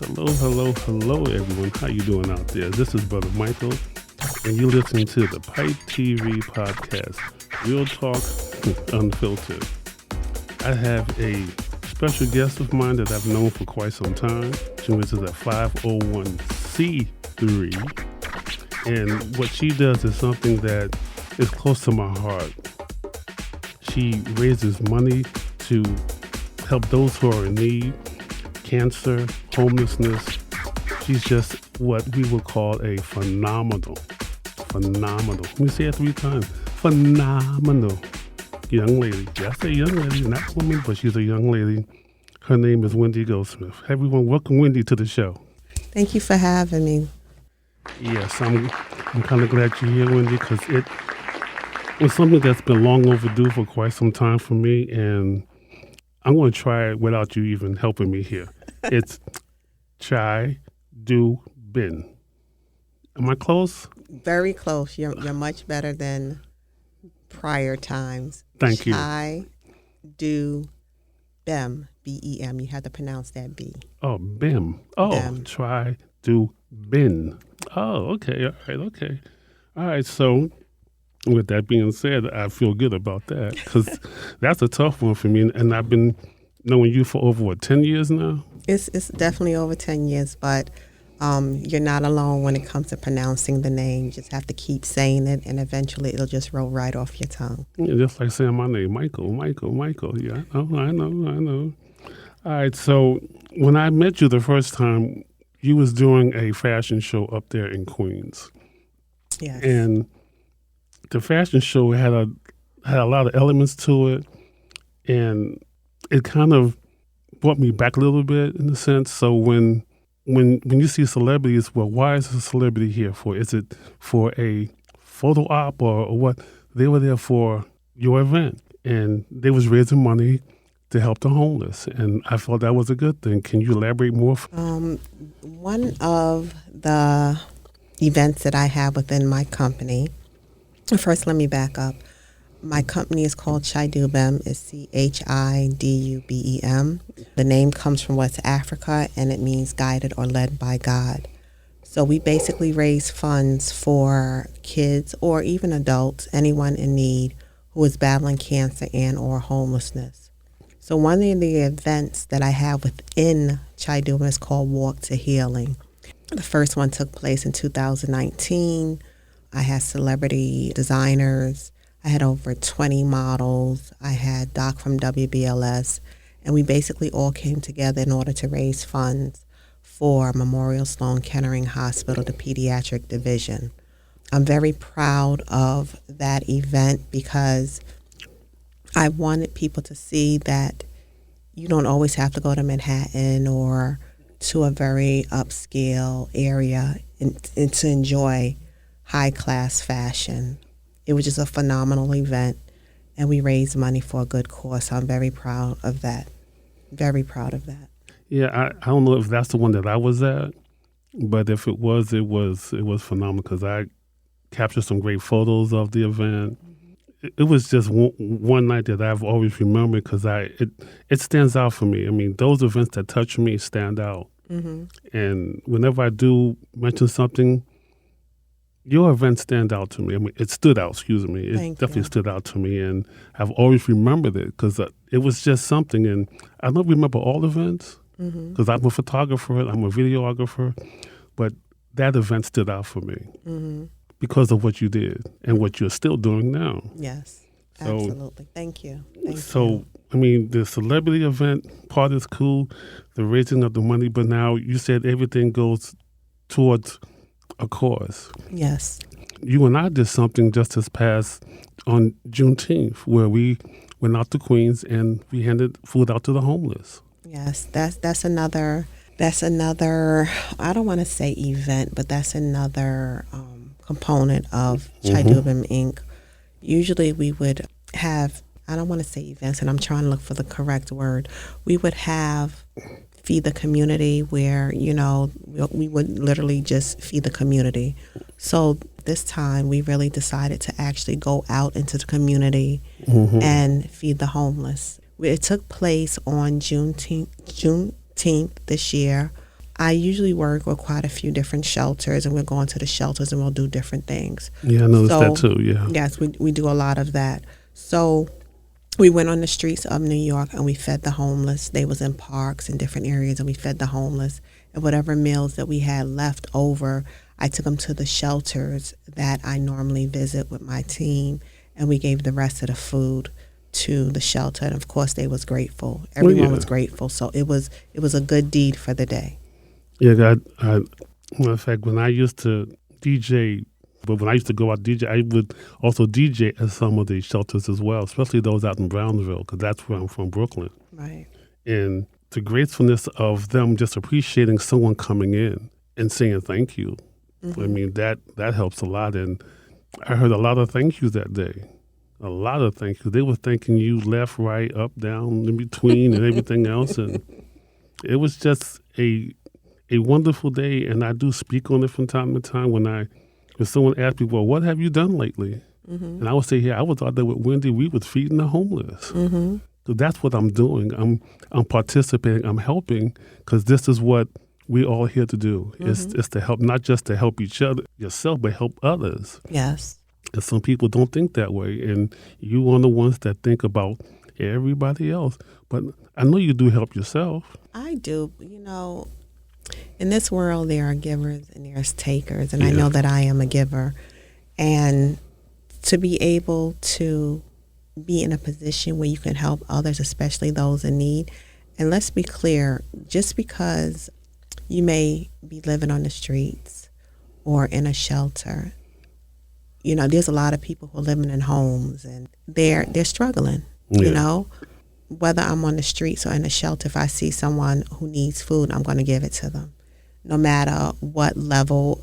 Hello, everyone. How you doing out there? This is Brother Michael, and you're listening to the Pipe TV podcast, Real Talk Unfiltered. I have a special guest of mine that I've known for quite some time. She was at 501c3, and what she does is something that is close to my heart. She raises money to help those who are in need, cancer, homelessness. She's just what we would call a phenomenal. Let me say it 3 times. Phenomenal young lady. Yeah, I say young lady, not woman, but she's a young lady. Her name is Wendy Goldsmith. Everyone, welcome Wendy to the show. Thank you for having me. Yes, I'm kind of glad you're here, Wendy, because it was something that's been long overdue for quite some time for me, and I'm going to try it without you even helping me here. It's Chidubem. Am I close? Very close. You're much better than prior times. Thank you. Chidubem, B-E-M. You have to pronounce that B. Oh, Bim. Oh, Chidubem. Oh, okay. All right. Okay. All right. So with that being said, I feel good about that because that's a tough one for me. And I've been knowing you for over, 10 years now? It's definitely over 10 years, but you're not alone when it comes to pronouncing the name. You just have to keep saying it, and eventually it'll just roll right off your tongue. Yeah, just like saying my name, Michael. Yeah, I know. All right, so when I met you the first time, you was doing a fashion show up there in Queens. Yes. And the fashion show had a lot of elements to it, and it kind of brought me back a little bit in a sense. So when you see celebrities, well, why is a celebrity here for? Is it for a photo op or what? They were there for your event, and they was raising money to help the homeless, and I thought that was a good thing. Can you elaborate more? One of the events that I have within my company, first let me back up. My company is called Chidubem. It's Chidubem. The name comes from West Africa, and it means guided or led by God. So we basically raise funds for kids or even adults, anyone in need who is battling cancer and or homelessness. So one of the events that I have within Chidubem is called Walk to Healing. The first one took place in 2019. I had celebrity designers. I had over 20 models. I had Doc from WBLS, and we basically all came together in order to raise funds for Memorial Sloan Kettering Hospital, the pediatric division. I'm very proud of that event because I wanted people to see that you don't always have to go to Manhattan or to a very upscale area and to enjoy high-class fashion. It was just a phenomenal event, and we raised money for a good cause. So I'm very proud of that. Very proud of that. Yeah, I don't know if that's the one that I was at, but if it was phenomenal because I captured some great photos of the event. Mm-hmm. It was just one night that I've always remembered because it stands out for me. I mean, those events that touch me stand out. Mm-hmm. And whenever I do mention something, your event stand out to me. I mean, it stood out, It definitely stood out to me, and I've always remembered it because it was just something. And I don't remember all events because I'm a photographer, I'm a videographer, but that event stood out for me because of what you did and what you're still doing now. Yes, absolutely. Thank you. I mean, the celebrity event part is cool, the raising of the money, but now you said everything goes towards a cause. Yes. You and I did something just this past on Juneteenth where we went out to Queens and we handed food out to the homeless. Yes, that's another I don't want to say event, but that's another component of Chidubem Inc. Usually we would have, I don't want to say events, and I'm trying to look for the correct word. We would have feed the community where, we would literally just feed the community. So this time we really decided to actually go out into the community and feed the homeless. It took place on Juneteenth this year. I usually work with quite a few different shelters, and we'll go into the shelters and we'll do different things. Yeah, I noticed that too, yeah. Yes, we do a lot of that. So we went on the streets of New York and we fed the homeless. They was in parks and different areas, and we fed the homeless. And whatever meals that we had left over, I took them to the shelters that I normally visit with my team, and we gave the rest of the food to the shelter. And of course, they was grateful. Everyone was grateful. So it was a good deed for the day. Yeah, matter of fact, when I used to DJ, but when I used to go out DJ, I would also DJ at some of the shelters as well, especially those out in Brownsville, because that's where I'm from, Brooklyn. Right. And the gracefulness of them just appreciating someone coming in and saying thank you. Mm-hmm. I mean, that helps a lot. And I heard a lot of thank yous that day. A lot of thank yous. They were thanking you left, right, up, down, in between, and everything else. And it was just a wonderful day. And I do speak on it from time to time when someone asks me, well, what have you done lately? Mm-hmm. And I would say, I was out there with Wendy. We was feeding the homeless. Mm-hmm. So that's what I'm doing. I'm participating. I'm helping, because this is what we're all here to do. Mm-hmm. It's to help, not just to help each other, yourself, but help others. Yes. And some people don't think that way. And you are the ones that think about everybody else. But I know you do help yourself. I do. In this world, there are givers and there's takers. And I know that I am a giver. And to be able to be in a position where you can help others, especially those in need. And let's be clear, just because you may be living on the streets or in a shelter, there's a lot of people who are living in homes and they're struggling, whether I'm on the streets or in a shelter. If I see someone who needs food, I'm going to give it to them, no matter what level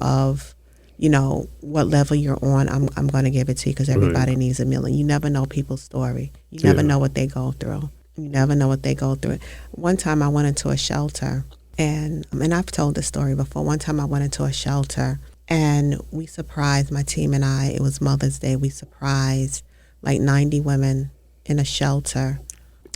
you're on. I'm going to give it to you, because everybody needs a meal. And you never know people's story. You never know what they go through. You never know what they go through. One time I went into a shelter, and I've told this story before. One time I went into a shelter, and we surprised, my team and I, it was Mother's Day, we surprised like 90 women in a shelter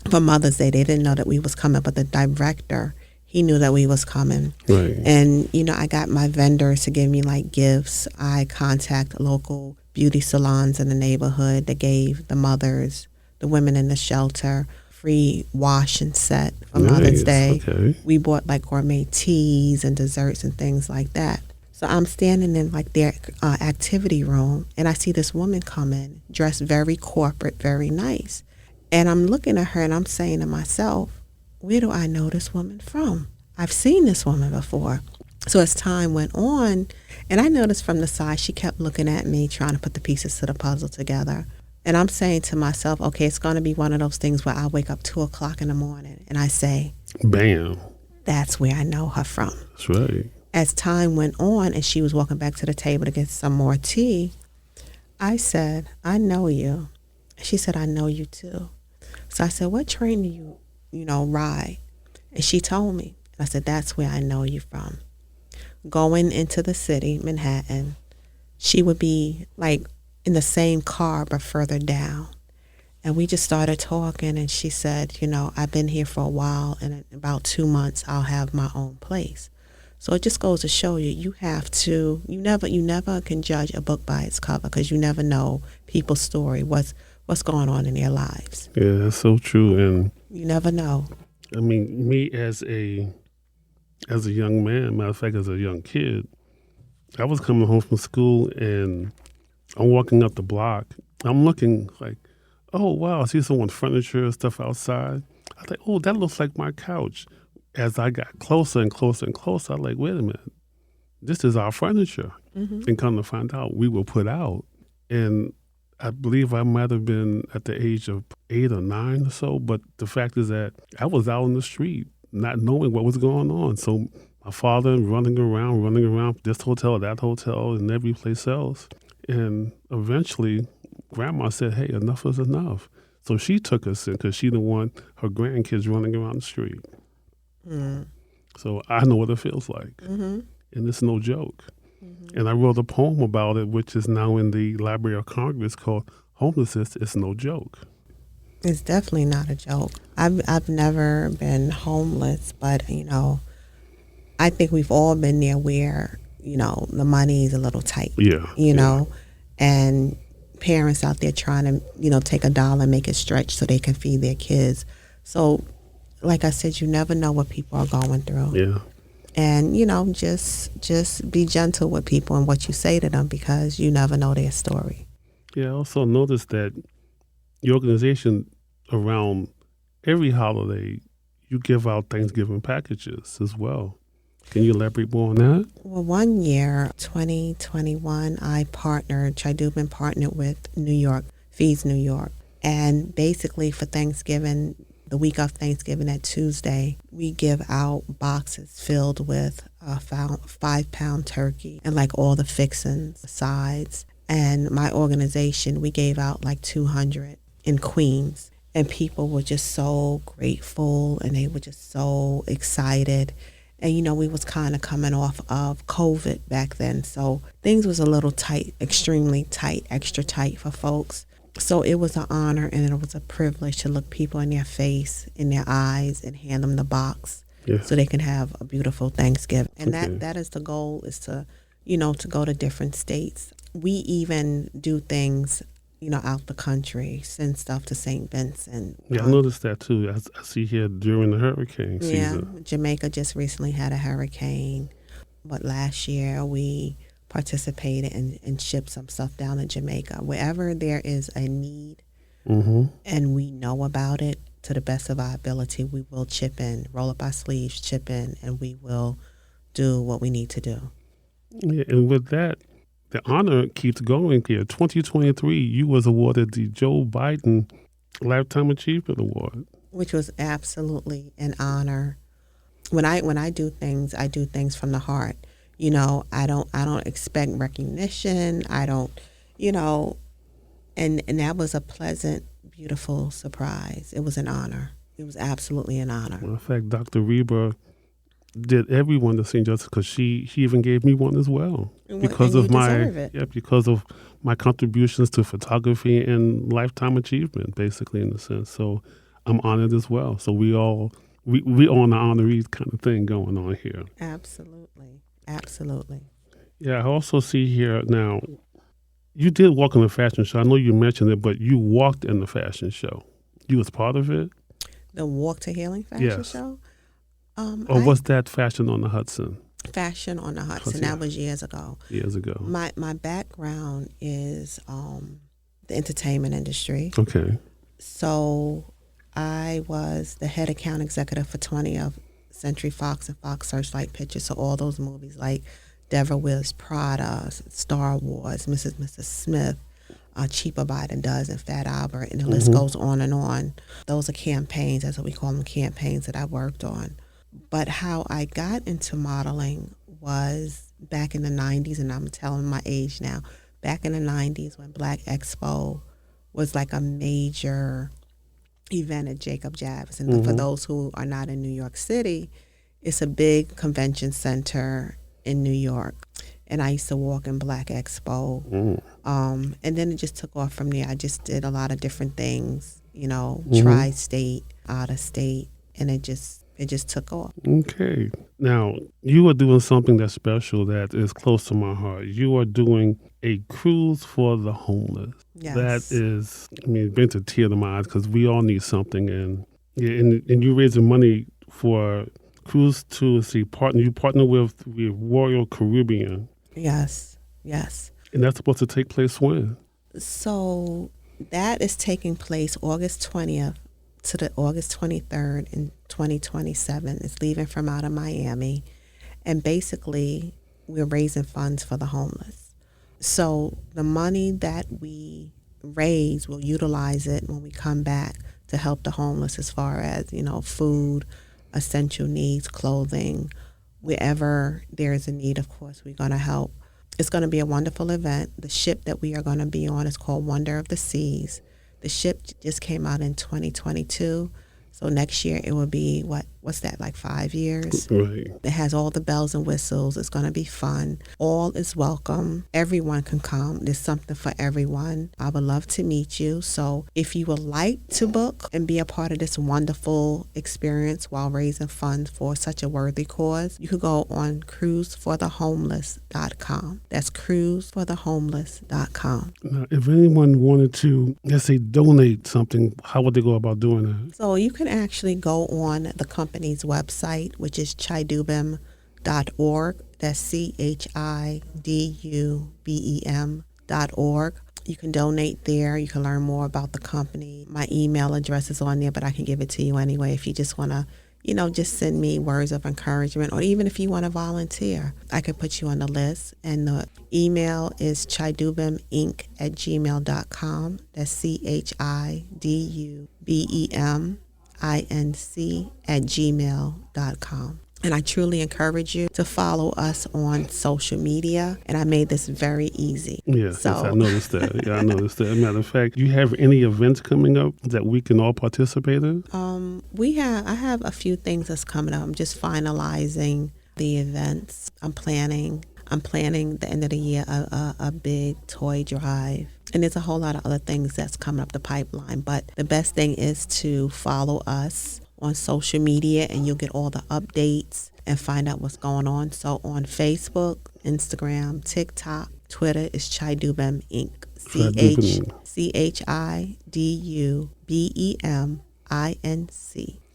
for Mother's Day. They didn't know that we was coming, but the director, he knew that we was coming. Right. And, I got my vendors to give me like gifts. I contact local beauty salons in the neighborhood that gave the mothers, the women in the shelter, free wash and set for Mother's Day. Okay. We bought like gourmet teas and desserts and things like that. So I'm standing in like their activity room, and I see this woman come in, dressed very corporate, very nice. And I'm looking at her and I'm saying to myself, where do I know this woman from? I've seen this woman before. So as time went on, and I noticed from the side, she kept looking at me, trying to put the pieces to the puzzle together. And I'm saying to myself, okay, it's going to be one of those things where I wake up 2 o'clock in the morning and I say, bam, that's where I know her from. That's right. As time went on and she was walking back to the table to get some more tea, I said, I know you. She said, I know you too. So I said, what train do you, ride? And she told me. I said, that's where I know you from. Going into the city, Manhattan, she would be like in the same car but further down. And we just started talking, and she said, I've been here for a while, and in about 2 months I'll have my own place. So it just goes to show you, you never can judge a book by its cover, because you never know people's story, what's going on in their lives. Yeah, that's so true. And you never know. I mean, me as a young man, matter of fact, as a young kid, I was coming home from school and I'm walking up the block. I'm looking like, oh, wow, I see someone's furniture and stuff outside. I think, oh, that looks like my couch. As I got closer and closer and closer, I'm like, wait a minute, this is our furniture. Mm-hmm. And come to find out, we were put out. And I believe I might have been at the age of 8 or 9 or so, but the fact is that I was out in the street not knowing what was going on. So my father running around this hotel, that hotel, and every place else. And eventually, Grandma said, hey, enough is enough. So she took us in, because she didn't want her grandkids running around the street. Mm. So I know what it feels like. Mm-hmm. And it's no joke. Mm-hmm. And I wrote a poem about it, which is now in the Library of Congress, called Homelessness is No Joke. It's definitely not a joke. I've never been homeless, but, I think we've all been there where, the money is a little tight, Yeah. and parents out there trying to, take a dollar and make it stretch so they can feed their kids. So, like I said, you never know what people are going through. Yeah. And, just be gentle with people and what you say to them because you never know their story. Yeah, I also noticed that your organization around every holiday, you give out Thanksgiving packages as well. Can you elaborate more on that? Well, one year, 2021, Chidubem partnered with New York, Feeds New York. And basically for Thanksgiving, the week of Thanksgiving, that Tuesday, we give out boxes filled with a 5-pound turkey and like all the fixings, the sides. And my organization, we gave out like 200 in Queens. And people were just so grateful and they were just so excited. And, we was kind of coming off of COVID back then. So things was a little tight, extremely tight, extra tight for folks. So it was an honor and it was a privilege to look people in their face, in their eyes, and hand them the box so they can have a beautiful Thanksgiving. And that is the goal, is to, to go to different states. We even do things, out the country, send stuff to St. Vincent. Yeah, I noticed that too. I see here during the hurricane season. Yeah, Jamaica just recently had a hurricane. But last year we participated and shipped some stuff down to Jamaica. Wherever there is a need and we know about it, to the best of our ability, we will chip in, roll up our sleeves, chip in, and we will do what we need to do. Yeah, and with that, the honor keeps going here. 2023, you was awarded the Joe Biden Lifetime Achievement Award, which was absolutely an honor. When I do things from the heart. I don't expect recognition. I don't, and that was a pleasant, beautiful surprise. It was an honor. It was absolutely an honor. Well, in fact, Dr. Reba did everyone the same justice because she even gave me one as well because of my contributions to photography and lifetime achievement, basically, in a sense. So I'm honored as well. So we on the honorees kind of thing going on here. Absolutely. Yeah, I also see here now, you did walk in the fashion show. I know you mentioned it, but you walked in the fashion show. You was part of it? The Walk to Healing fashion show? Or was that Fashion on the Hudson? Fashion on the Hudson. That was years ago. My background is the entertainment industry. Okay. So I was the head account executive for 20th Century Fox and Fox Searchlight Pictures. So all those movies like Deborah Wears Prada, Star Wars, Mrs. and Mrs. Smith, Cheaper by the Dozen, Fat Albert, and the list goes on and on. Those are campaigns, that's what we call them, campaigns that I worked on. But how I got into modeling was back in the 90s, and I'm telling my age now, back in the 90s when Black Expo was like a major event at Jacob Javits. And for those who are not in New York City, it's a big convention center in New York. And I used to walk in Black Expo. And then it just took off from there. I just did a lot of different things, tri-state, out of state, and it just took off. Okay. Now, you are doing something that's special that is close to my heart. You are doing a cruise for the homeless. Yes. That is, it brings a tear to my eyes because we all need something. And you're raising money for cruise to, you partner with Royal Caribbean. Yes. And that's supposed to take place when? So that is taking place August 20th to the August 23rd in 2027. It's leaving from out of Miami. And basically, we're raising funds for the homeless. So the money that we raise, we'll utilize it when we come back to help the homeless as far as, food, essential needs, clothing. Wherever there is a need, of course, we're going to help. It's going to be a wonderful event. The ship that we are going to be on is called Wonder of the Seas. The ship just came out in 2022. So next year it will be, what's that, like 5 years? Right. It has all the bells and whistles. It's going to be fun. All is welcome. Everyone can come. There's something for everyone. I would love to meet you. So if you would like to book and be a part of this wonderful experience while raising funds for such a worthy cause, you could go on cruiseforthehomeless.com. That's cruiseforthehomeless.com. Now, if anyone wanted to, let's say, donate something, how would they go about doing that? So you can actually go on the company's website, which is chidubem.org. That's chidubem.org. You can donate there. You can learn more about the company. My email address is on there, but I can give it to you anyway if you just want to, just send me words of encouragement, or even if you want to volunteer, I could put you on the list. And the email is chidubeminc@gmail.com. That's chidubeminc@gmail.com. And I truly encourage you to follow us on social media. And I made this very easy. Yes, I noticed that. Yeah, I noticed that. As a matter of fact, do you have any events coming up that we can all participate in? I have a few things that's coming up. I'm just finalizing the events. I'm planning the end of the year a big toy drive. And there's a whole lot of other things that's coming up the pipeline. But the best thing is to follow us on social media, and you'll get all the updates and find out what's going on. So on Facebook, Instagram, TikTok, Twitter is Chidubem Inc. CHIDUBEMINC.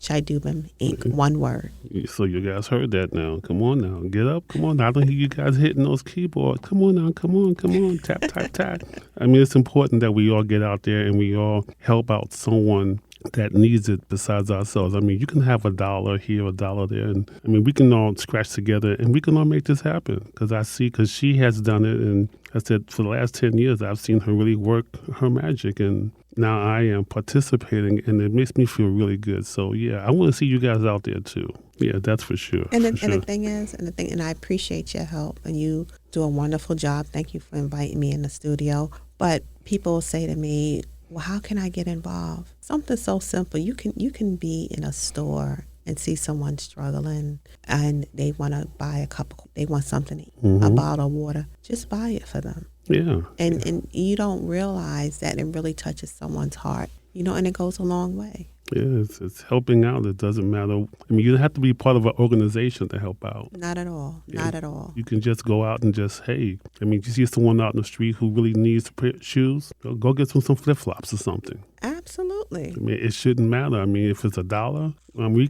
Chidubem Inc. Okay. One word. So you guys heard that now. Come on now. Get up. Come on. I don't hear you guys hitting those keyboards. Come on now. Come on. Tap, tap, tap. I mean, it's important that we all get out there and we all help out someone that needs it besides ourselves. I mean, you can have $1 here, $1 there. And I mean, we can all scratch together and we can all make this happen. Because she has done it. And I said, for the last 10 years, I've seen her really work her magic. And now I am participating, and it makes me feel really good. So, yeah, I want to see you guys out there, too. Yeah, that's for sure. And the thing is, and I appreciate your help, and you do a wonderful job. Thank you for inviting me in the studio. But people say to me, well, how can I get involved? Something so simple. You can be in a store and see someone struggling, and they want to buy they want something to eat, a bottle of water. Just buy it for them. Yeah. And you don't realize that it really touches someone's heart, and it goes a long way. Yeah, it's helping out. It doesn't matter. I mean, you don't have to be part of an organization to help out. Not at all. Yeah. Not at all. You can just go out and just, hey, I mean, you see someone out in the street who really needs a pair of shoes, go get some flip-flops or something. Absolutely. I mean, it shouldn't matter. I mean, if it's $1,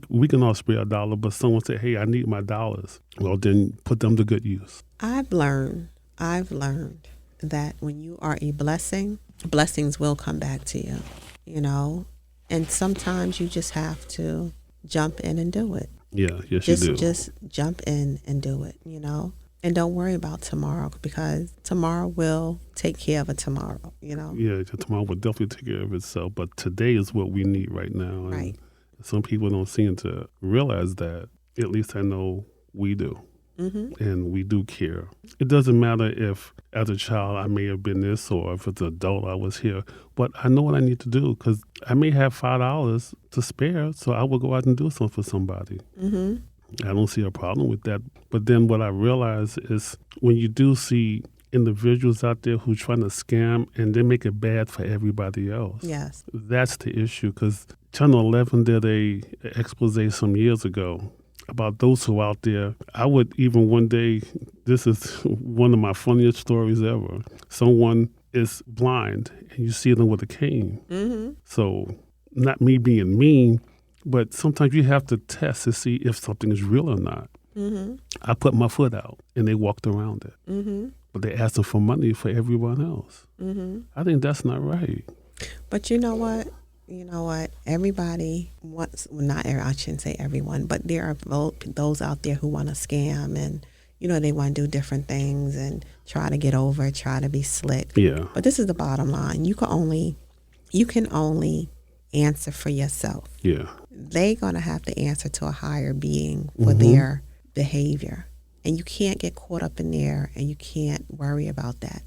we can all spare $1, but someone say, hey, I need my dollars. Well, then put them to good use. I've learned that when you are a blessing, blessings will come back to you, And sometimes you just have to jump in and do it. Yeah, yes, you do. Just jump in and do it, And don't worry about tomorrow, because tomorrow will take care of it tomorrow, Yeah, tomorrow will definitely take care of itself. But today is what we need right now. And right. Some people don't seem to realize that. At least I know we do. Mm-hmm. And we do care. It doesn't matter if as a child I may have been this, or if as an adult I was here, but I know what I need to do, because I may have $5 to spare, so I will go out and do something for somebody. Mm-hmm. I don't see a problem with that. But then what I realize is when you do see individuals out there who trying to scam and they make it bad for everybody else. Yes. That's the issue, because Channel 11 did a expose some years ago about those who are out there. I would even one day, this is one of my funniest stories ever. Someone is blind and you see them with a cane. Mm-hmm. So not me being mean, but sometimes you have to test to see if something is real or not. Mm-hmm. I put my foot out and they walked around it. Mm-hmm. But they asked them for money for everyone else. Mm-hmm. I think that's not right. But you know what? Everybody wants, I shouldn't say everyone, but there are those out there who want to scam, and, they want to do different things and try to get over, try to be slick. Yeah. But this is the bottom line. You can only answer for yourself. Yeah. They're going to have to answer to a higher being for their behavior. And you can't get caught up in there, and you can't worry about that.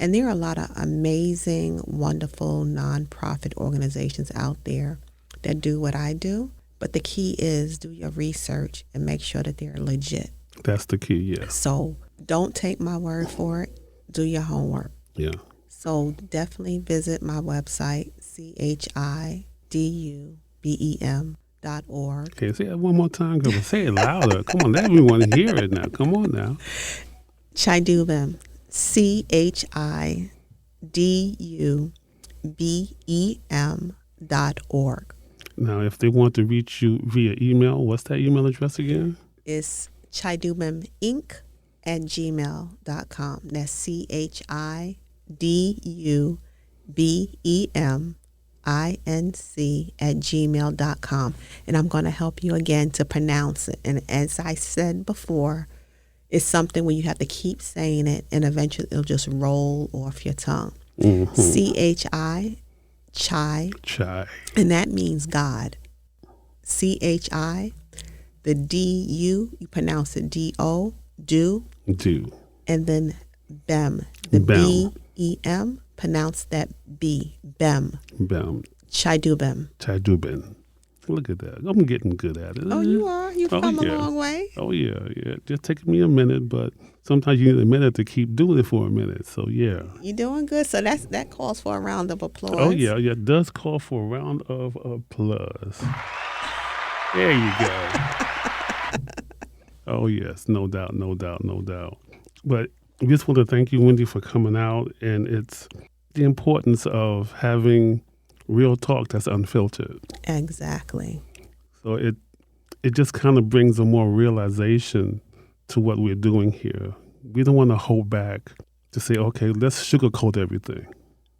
And there are a lot of amazing, wonderful nonprofit organizations out there that do what I do, But the key is do your research and make sure that they're legit. That's the key, yes. So don't take my word for it. Do your homework. Yeah. So definitely visit my website, chidubem.org. Okay, say that one more time, girl. Say it louder. Come on, let everyone hear it now. Come on now. Chidubem, chidubem.org. Now, if they want to reach you via email, what's that email address again? It's chidubeminc@gmail.com. That's CHIDUBEMINC@gmail.com. And I'm going to help you again to pronounce it. And as I said before, it's something where you have to keep saying it and eventually it'll just roll off your tongue. Mm-hmm. Chai. Chai. And that means God. CHI. The DU, you pronounce it DO, do. Do. And then BEM. The Bem. BEM, pronounce that B. BEM. Bem. Chidubem. Chidubem. Look at that. I'm getting good at it. Oh, you are? You've come a long way. Oh, yeah. Just taking me a minute, but sometimes you need a minute to keep doing it for a minute. So, yeah. You're doing good. So that calls for a round of applause. Oh, yeah. It does call for a round of applause. There you go. Oh, yes. No doubt. But I just want to thank you, Wendy, for coming out. And it's the importance of having real talk that's unfiltered. Exactly. So it just kind of brings a more realization to what we're doing here. We don't want to hold back to say, okay, let's sugarcoat everything.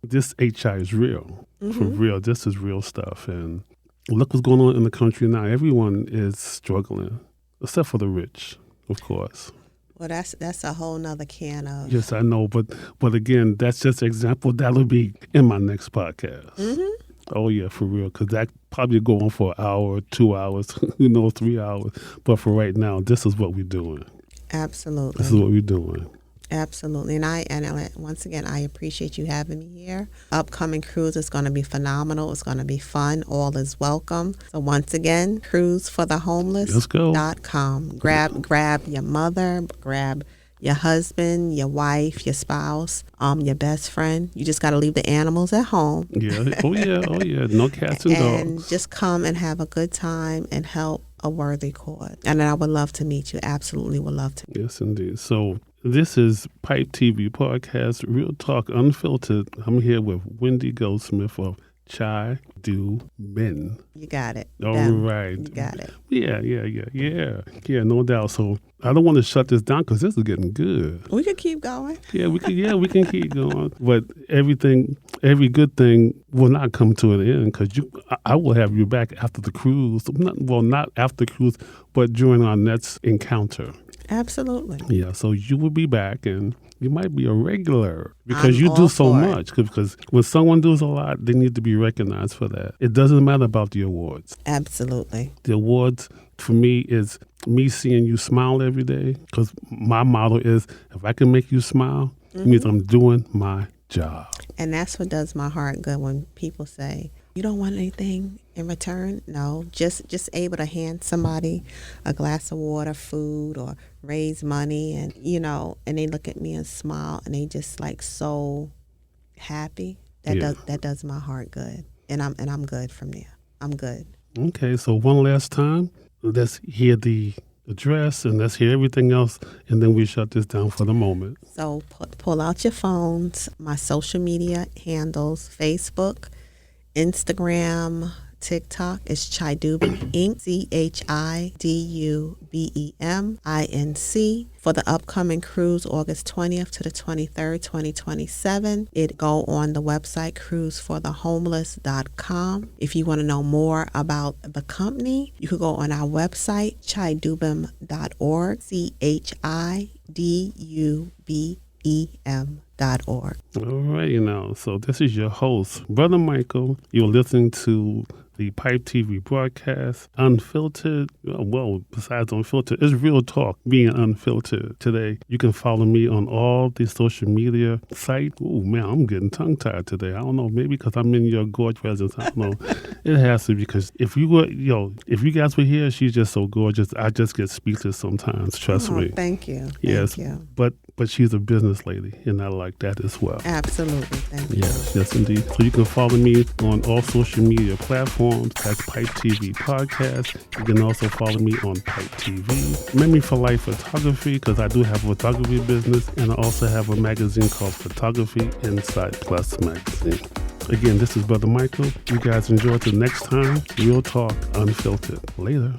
This HI is real. Mm-hmm. For real. This is real stuff. And look what's going on in the country now. Everyone is struggling, except for the rich, of course. Well, that's a whole nother can of. Yes, I know. But again, that's just an example. That'll be in my next podcast. Mm-hmm. Oh, yeah, for real. Because that probably go on for an hour, 2 hours, 3 hours. But for right now, this is what we're doing. Absolutely. This is what we're doing. Absolutely. And once again, I appreciate you having me here. Upcoming cruise is going to be phenomenal. It's going to be fun. All is welcome. So once again, cruiseforthehomeless.com. Grab your mother, grab your husband, your wife, your spouse, your best friend. You just got to leave the animals at home. Yeah. Oh, yeah. No cats and dogs. And just come and have a good time and help a worthy cause. And I would love to meet you. Absolutely would love to. Yes, indeed. So this is Pipe TV Podcast, Real Talk Unfiltered. I'm here with Wendy Goldsmith of Chidubem. You got it. All right. You got it. Yeah, no doubt. So I don't want to shut this down because this is getting good. We can keep going. Yeah, we can keep going. But every good thing will not come to an end because I will have you back after the cruise. Not after the cruise, but during our next encounter. Absolutely. Yeah, so you will be back and you might be a regular because you do so much. Because when someone does a lot, they need to be recognized for that. It doesn't matter about the awards. Absolutely. The awards for me is me seeing you smile every day because my motto is if I can make you smile, it means I'm doing my job. And that's what does my heart good when people say, you don't want anything in return? No, just able to hand somebody a glass of water, food, or raise money, and and they look at me and smile, and they just like so happy. That does my heart good, and I'm good from there. I'm good. Okay, so one last time, let's hear the address and let's hear everything else, and then we shut this down for the moment. So pull out your phones. My social media handles: Facebook, Instagram, TikTok is Chidubem Inc. CHIDUBEMINC. For the upcoming cruise, August 20th to the 23rd, 2027. It go on the website cruiseforthehomeless.com. If you want to know more about the company, you could go on our website, chidubem.org, CHIDUBEM.org. All right, so this is your host, Brother Michael. You're listening to the Pipe TV broadcast, unfiltered. Well, besides unfiltered, it's real talk being unfiltered today. You can follow me on all the social media sites. Oh, man, I'm getting tongue-tied today. I don't know, maybe because I'm in your gorgeous presence. I don't know. It has to, because if you guys were here, she's just so gorgeous. I just get speechless sometimes, trust me. Thank you. Yes, Thank you. but she's a business lady, and I like that as well. Absolutely. Thank you. Yes, indeed. So you can follow me on all social media platforms. That's Pipe TV Podcast. You can also follow me on Pipe TV. Memory for Life Photography, because I do have a photography business, and I also have a magazine called Photography Insight Plus Magazine. Again, this is Brother Michael. You guys enjoy till next time. Real talk, unfiltered. Later.